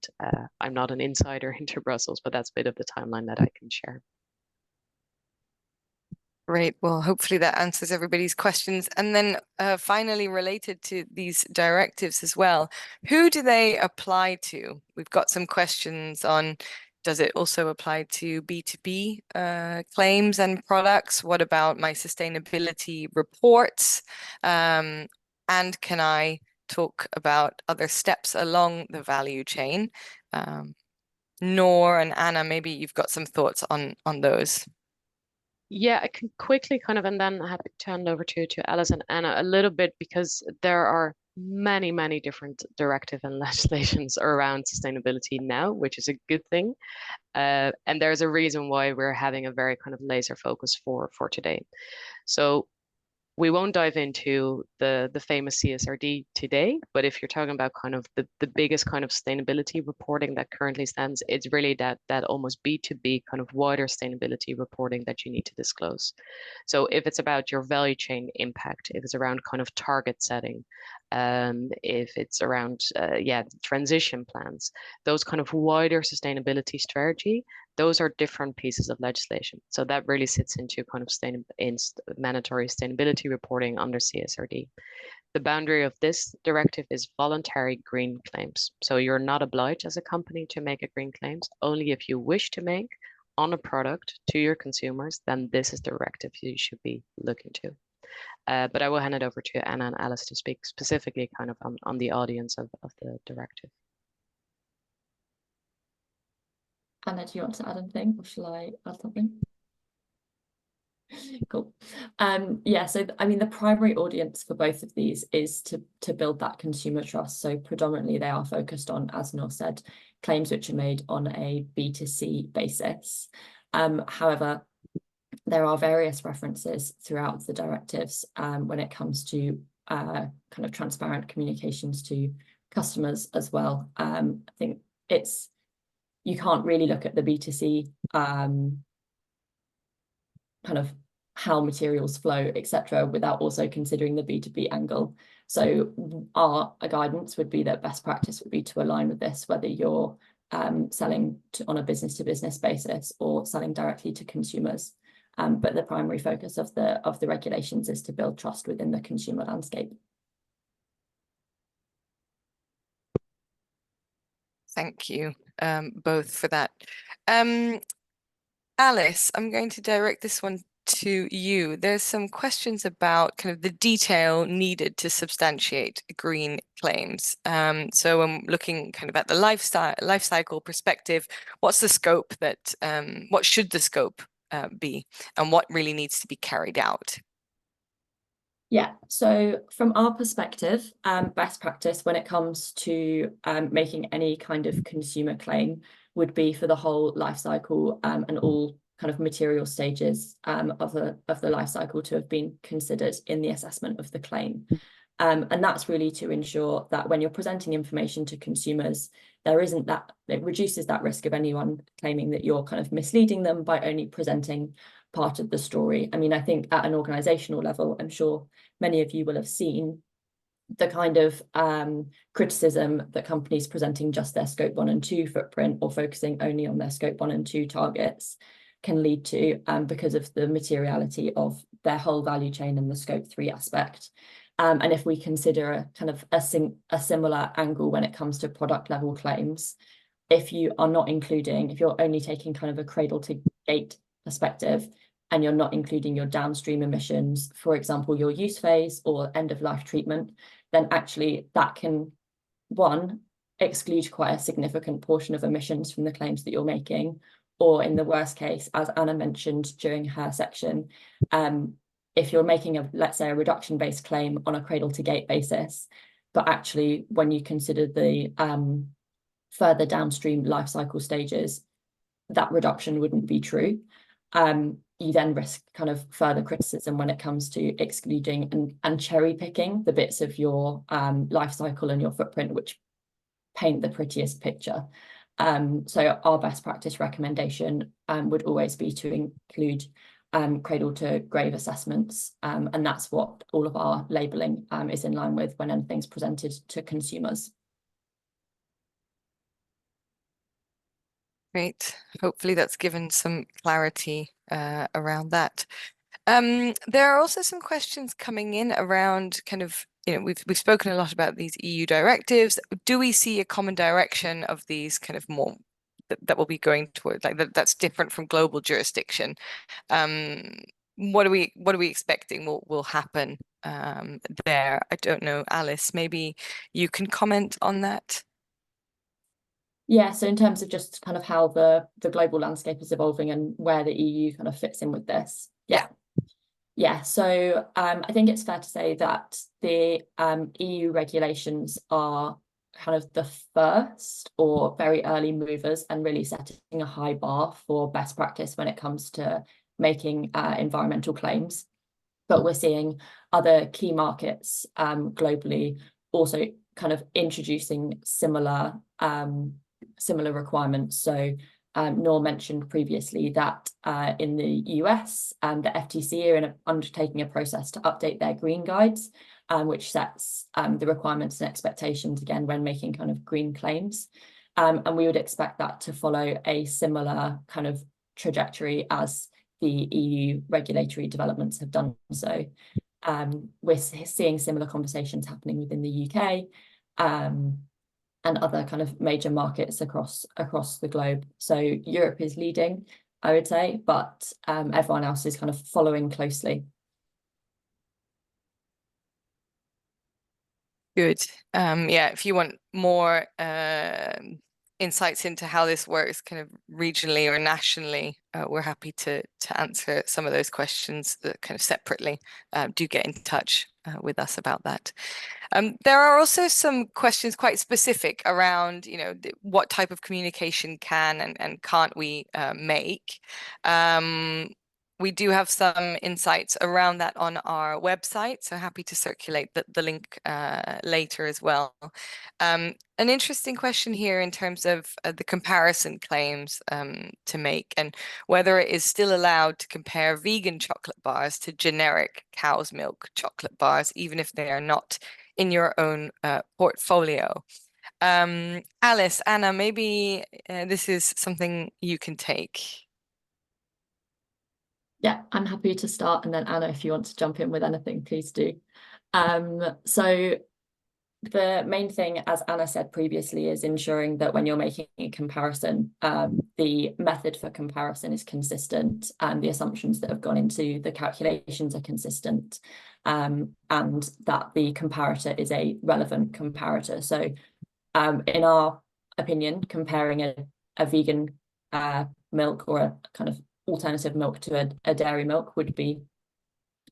Speaker 3: I'm not an insider into Brussels, but that's a bit of the timeline that I can share.
Speaker 1: Great. Well, hopefully that answers everybody's questions. And then finally, related to these directives as well, who do they apply to? We've got some questions on, does it also apply to B2B claims and products? What about my sustainability reports? And can I talk about other steps along the value chain? Noor and Anna, maybe you've got some thoughts on those.
Speaker 3: Yeah, I can quickly kind of, and then happy to hand over to Alice and Anna a little bit, because there are many different directive and legislations around sustainability now, which is a good thing. And there's a reason why we're having a very kind of laser focus for today. So We won't dive into the famous CSRD today, but if you're talking about kind of the biggest kind of sustainability reporting that currently stands, it's really that almost B2B kind of wider sustainability reporting that you need to disclose. So if it's about your value chain impact, if it's around kind of target setting, if it's around transition plans, those kind of wider sustainability strategy, those are different pieces of legislation. So that really sits into kind of mandatory sustainability reporting under CSRD. The boundary of this directive is voluntary green claims. So you're not obliged as a company to make a green claims. Only if you wish to make on a product to your consumers, then this is the directive you should be looking to. But I will hand it over to Anna and Alice to speak specifically kind of on the audience of the directive.
Speaker 2: Anna, do you want to add anything, or shall I add something? Cool. Yeah, so I mean, the primary audience for both of these is to build that consumer trust. So predominantly they are focused on, as Noor said, claims which are made on a B2C basis. However, there are various references throughout the directives when it comes to kind of transparent communications to customers as well. I think you can't really look at the B2C kind of how materials flow, etc., without also considering the B2B angle. So our guidance would be that best practice would be to align with this, whether you're selling on a business-to-business basis or selling directly to consumers. But the primary focus of the regulations is to build trust within the consumer landscape.
Speaker 1: Thank you both for that. Alice, I'm going to direct this one to you. There's some questions about kind of the detail needed to substantiate green claims. So I'm looking kind of at the life cycle perspective. What's the scope that, what should the scope be, and what really needs to be carried out?
Speaker 2: Yeah, so from our perspective, best practice when it comes to making any kind of consumer claim would be for the whole life cycle and all kind of material stages of the life cycle to have been considered in the assessment of the claim. And that's really to ensure that when you're presenting information to consumers, it reduces that risk of anyone claiming that you're kind of misleading them by only presenting part of the story. I mean, I think at an organizational level, I'm sure many of you will have seen the kind of criticism that companies presenting just their scope 1 and 2 footprint or focusing only on their scope 1 and 2 targets can lead to because of the materiality of their whole value chain and the scope 3 aspect. And if we consider a kind of a similar angle when it comes to product level claims, if you're only taking kind of a cradle to gate perspective and you're not including your downstream emissions, for example, your use phase or end of life treatment, then actually that can, one, exclude quite a significant portion of emissions from the claims that you're making, or in the worst case, as Anna mentioned during her section, if you're making let's say a reduction-based claim on a cradle to gate basis, but actually when you consider the further downstream life cycle stages, that reduction wouldn't be true. You then risk kind of further criticism when it comes to excluding and cherry picking the bits of your life cycle and your footprint which paint the prettiest picture. So our best practice recommendation would always be to include cradle to grave assessments, and that's what all of our labelling is in line with when anything's presented to consumers.
Speaker 1: Great. Hopefully that's given some clarity around that. There are also some questions coming in around kind of, we've spoken a lot about these EU directives. Do we see a common direction of these kind of more that will be going toward that's different from global jurisdiction? What are we expecting will happen there? I don't know, Alice, maybe you can comment on that.
Speaker 2: Yeah, so in terms of just kind of how the global landscape is evolving and where the EU kind of fits in with this. Yeah, so I think it's fair to say that the EU regulations are kind of the first or very early movers and really setting a high bar for best practice when it comes to making environmental claims. but we're seeing other key markets globally also kind of introducing similar requirements. So Noor mentioned previously that in the US, the FTC are undertaking a process to update their green guides, which sets the requirements and expectations again when making kind of green claims. And we would expect that to follow a similar kind of trajectory as the EU regulatory developments have done so. We're seeing similar conversations happening within the UK and other kind of major markets across the globe. So Europe is leading, I would say, but everyone else is kind of following closely.
Speaker 1: Good. Yeah, if you want more insights into how this works kind of regionally or nationally, we're happy to answer some of those questions kind of separately. Do get in touch with us about that. There are also some questions quite specific around, what type of communication can and can't we make. We do have some insights around that on our website, so happy to circulate the link later as well. An interesting question here in terms of the comparison claims to make and whether it is still allowed to compare vegan chocolate bars to generic cow's milk chocolate bars, even if they are not in your own portfolio. Alice, Anna, maybe this is something you can take.
Speaker 2: Yeah, I'm happy to start, and then Anna, if you want to jump in with anything, please do. So the main thing, as Anna said previously, is ensuring that when you're making a comparison, the method for comparison is consistent and the assumptions that have gone into the calculations are consistent, and that the comparator is a relevant comparator. So in our opinion, comparing a vegan milk or a kind of alternative milk to a dairy milk would be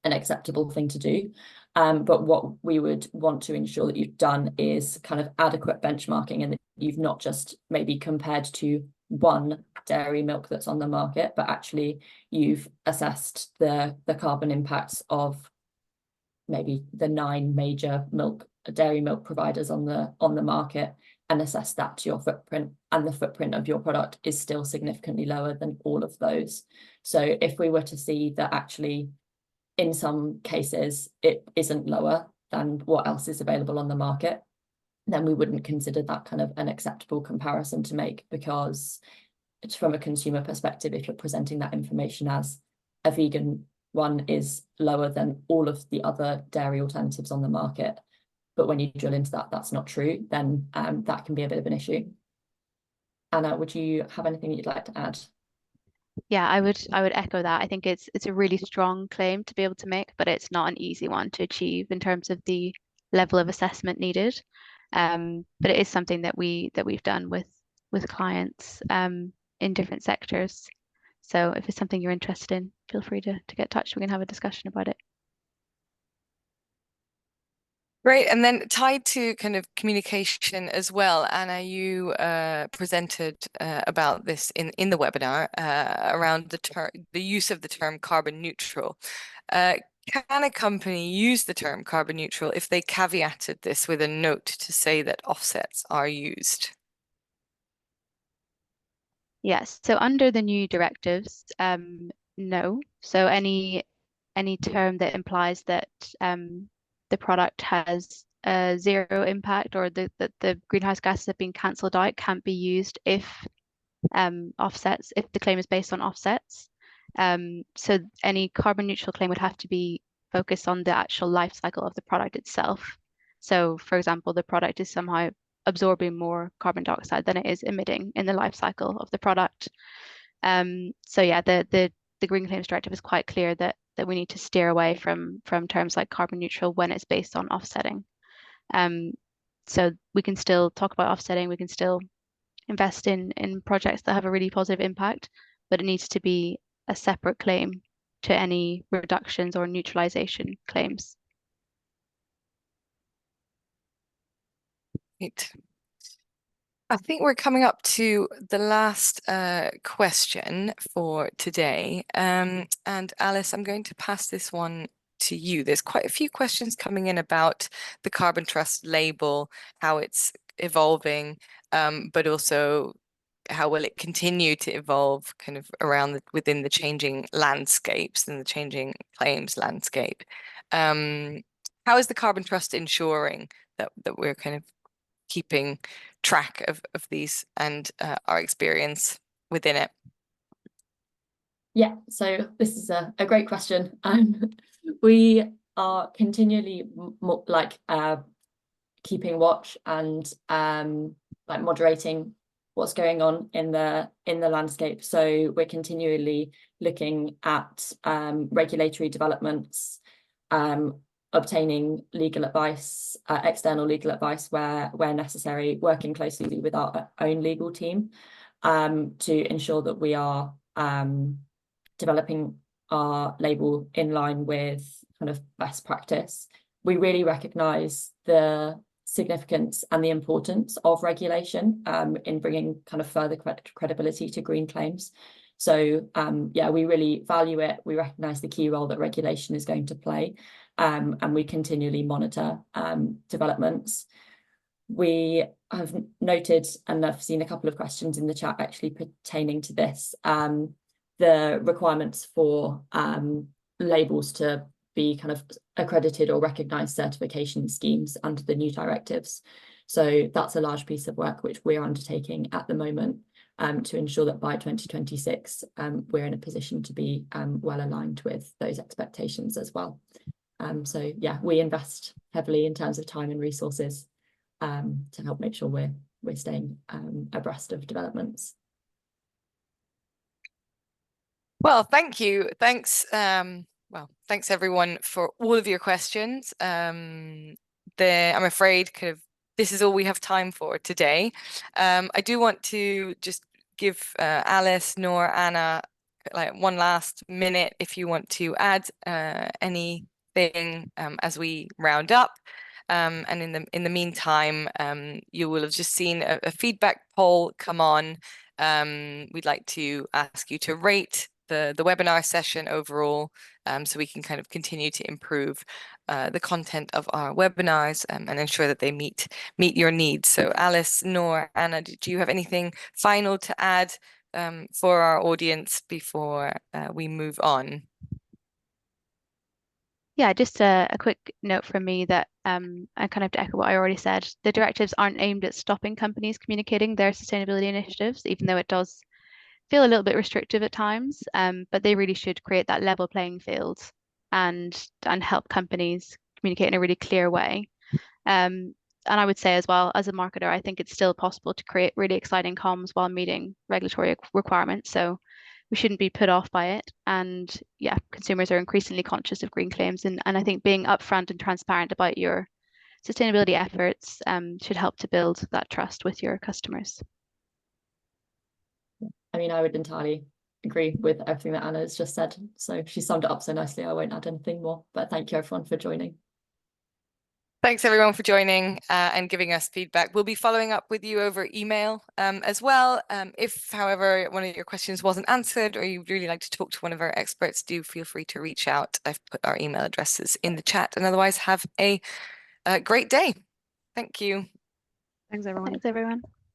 Speaker 2: an acceptable thing to do. But what we would want to ensure that you've done is kind of adequate benchmarking, and that you've not just maybe compared to one dairy milk that's on the market, but actually you've assessed the carbon impacts of maybe the 9 major dairy milk providers on the market, and assess that to your footprint, and the footprint of your product is still significantly lower than all of those. So if we were to see that actually in some cases it isn't lower than what else is available on the market, then we wouldn't consider that kind of an acceptable comparison to make, because it's from a consumer perspective, if you're presenting that information as a vegan one is lower than all of the other dairy alternatives on the market, but when you drill into that, that's not true, then that can be a bit of an issue. Anna, would you have anything you'd like to add?
Speaker 4: Yeah, I would echo that. I think it's a really strong claim to be able to make, but it's not an easy one to achieve in terms of the level of assessment needed. But it is something that we've done with clients in different sectors. So if it's something you're interested in, feel free to get in touch. We can have a discussion about it.
Speaker 1: Great, and then tied to kind of communication as well, Anna, you presented about this in the webinar around the use of the term carbon neutral. Can a company use the term carbon neutral if they caveated this with a note to say that offsets are used?
Speaker 4: Yes, so under the new directives, no. So any term that implies that the product has zero impact, or that the greenhouse gases have been cancelled out, can't be used if the claim is based on offsets. So any carbon neutral claim would have to be focused on the actual life cycle of the product itself. So for example, the product is somehow absorbing more carbon dioxide than it is emitting in the life cycle of the product. So yeah, the Green Claims Directive is quite clear that we need to steer away from terms like carbon neutral when it's based on offsetting. So we can still talk about offsetting, we can still invest in projects that have a really positive impact, but it needs to be a separate claim to any reductions or neutralization claims.
Speaker 1: Right. I think we're coming up to the last question for today. And Alice, I'm going to pass this one to you. There's quite a few questions coming in about the Carbon Trust label, how it's evolving, but also how will it continue to evolve kind of around within the changing landscapes and the changing claims landscape. How is the Carbon Trust ensuring that we're kind of keeping track of these and our experience within it?
Speaker 2: Yeah, so this is a great question. We are continually keeping watch and like moderating what's going on in the landscape. So we're continually looking at regulatory developments, obtaining legal advice, external legal advice where necessary, working closely with our own legal team to ensure that we are developing our label in line with kind of best practice. We really recognise the significance and the importance of regulation in bringing kind of further credibility to green claims. So yeah, we really value it. We recognise the key role that regulation is going to play, and we continually monitor developments. We have noted, and I've seen a couple of questions in the chat actually pertaining to this, the requirements for labels to be kind of accredited or recognised certification schemes under the new directives. So that's a large piece of work which we're undertaking at the moment to ensure that by 2026 we're in a position to be well aligned with those expectations as well. So yeah, we invest heavily in terms of time and resources to help make sure we're staying abreast of developments.
Speaker 1: Well, thank you. Thanks. Well, thanks everyone for all of your questions. I'm afraid kind of this is all we have time for today. I do want to just give Alice, Noor, Anna, like one last minute if you want to add anything as we round up. And in the meantime, you will have just seen a feedback poll come on. We'd like to ask you to rate the webinar session overall, so we can kind of continue to improve the content of our webinars and ensure that they meet your needs. So Alice, Noor, Anna, do you have anything final to add for our audience before we move on?
Speaker 4: Yeah, just a quick note from me that I kind of to echo what I already said. The directives aren't aimed at stopping companies communicating their sustainability initiatives, even though it does feel a little bit restrictive at times, but they really should create that level playing field and help companies communicate in a really clear way. And I would say as well, as a marketer, I think it's still possible to create really exciting comms while meeting regulatory requirements. So we shouldn't be put off by it. And yeah, consumers are increasingly conscious of green claims. And I think being upfront and transparent about your sustainability efforts should help to build that trust with your customers.
Speaker 2: I mean, I would entirely agree with everything that Anna has just said. So she summed it up so nicely, I won't add anything more. But thank you everyone for joining.
Speaker 1: Thanks everyone for joining and giving us feedback. We'll be following up with you over email as well. If, however, one of your questions wasn't answered or you'd really like to talk to one of our experts, do feel free to reach out. I've put our email addresses in the chat, and otherwise have a great day. Thank you.
Speaker 3: Thanks, everyone.
Speaker 4: Thanks, everyone.